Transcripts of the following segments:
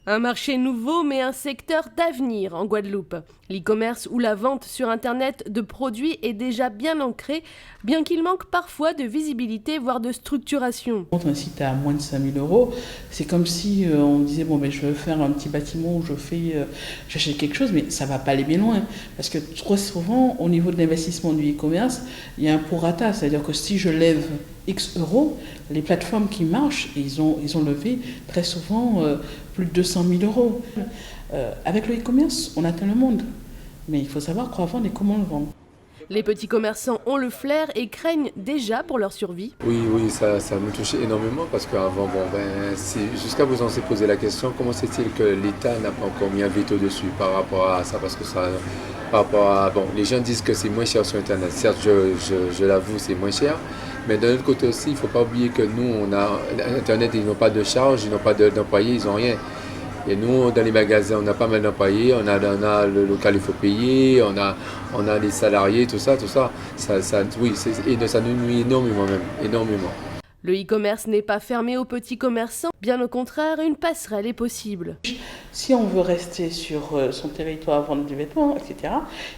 Un marché nouveau mais un secteur d'avenir en Guadeloupe. L'e-commerce ou la vente sur Internet de produits est déjà bien ancré, bien qu'il manque parfois de visibilité, voire de structuration. Quand un site à moins de 5 000 euros, c'est comme si on disait bon, ben, je veux faire un petit bâtiment où j'achète quelque chose, mais ça ne va pas aller bien loin. Parce que trop souvent, au niveau de l'investissement du e-commerce, il y a un prorata. C'est-à-dire que si je lève X euros, les plateformes qui marchent, ils ont levé très souvent plus de 200 000 euros. Avec le e-commerce, on atteint le monde. Mais il faut savoir quoi vendre et comment le vendre. Les petits commerçants ont le flair et craignent déjà pour leur survie. Oui, ça me touche énormément parce qu'avant, jusqu'à vous en s'est posé la question, comment c'est-il que l'État n'a pas encore mis un veto dessus par rapport à ça, parce que ça, par rapport à, les gens disent que c'est moins cher sur Internet. Certes, je l'avoue, c'est moins cher, mais d'un autre côté aussi, il ne faut pas oublier que nous, on a Internet, ils n'ont pas de charge, ils n'ont pas d'employés, ils n'ont rien. Et nous, dans les magasins, on a pas mal d'employés, on a le local, il faut payer, on a les salariés, tout ça. Oui, ça nous nuit énormément même, énormément. Le e-commerce n'est pas fermé aux petits commerçants, bien au contraire, une passerelle est possible. Si on veut rester sur son territoire, vendre des vêtements, etc.,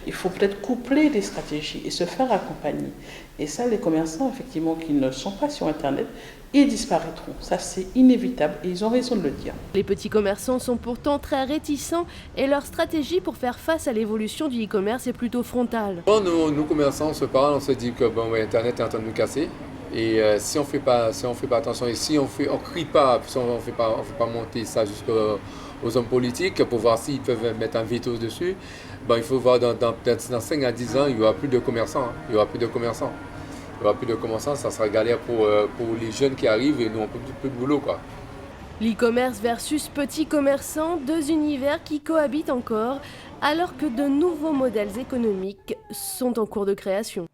il faut peut-être coupler des stratégies et se faire accompagner. Et ça, les commerçants, effectivement, qui ne sont pas sur Internet, ils disparaîtront. Ça, c'est inévitable et ils ont raison de le dire. Les petits commerçants sont pourtant très réticents et leur stratégie pour faire face à l'évolution du e-commerce est plutôt frontale. Nous commerçants, on se parle, on se dit que Internet est en train de nous casser. Et si on fait pas attention, et si on crie pas, si on fait pas monter ça jusqu'aux hommes politiques pour voir s'ils peuvent mettre un veto dessus, il faut voir dans 5 à 10 ans, il n'y aura plus de commerçants. Il n'y aura plus de commerçants. Ça sera galère pour les jeunes qui arrivent et nous on peut plus de boulot, quoi. L'e-commerce versus petits commerçants, deux univers qui cohabitent encore, alors que de nouveaux modèles économiques sont en cours de création.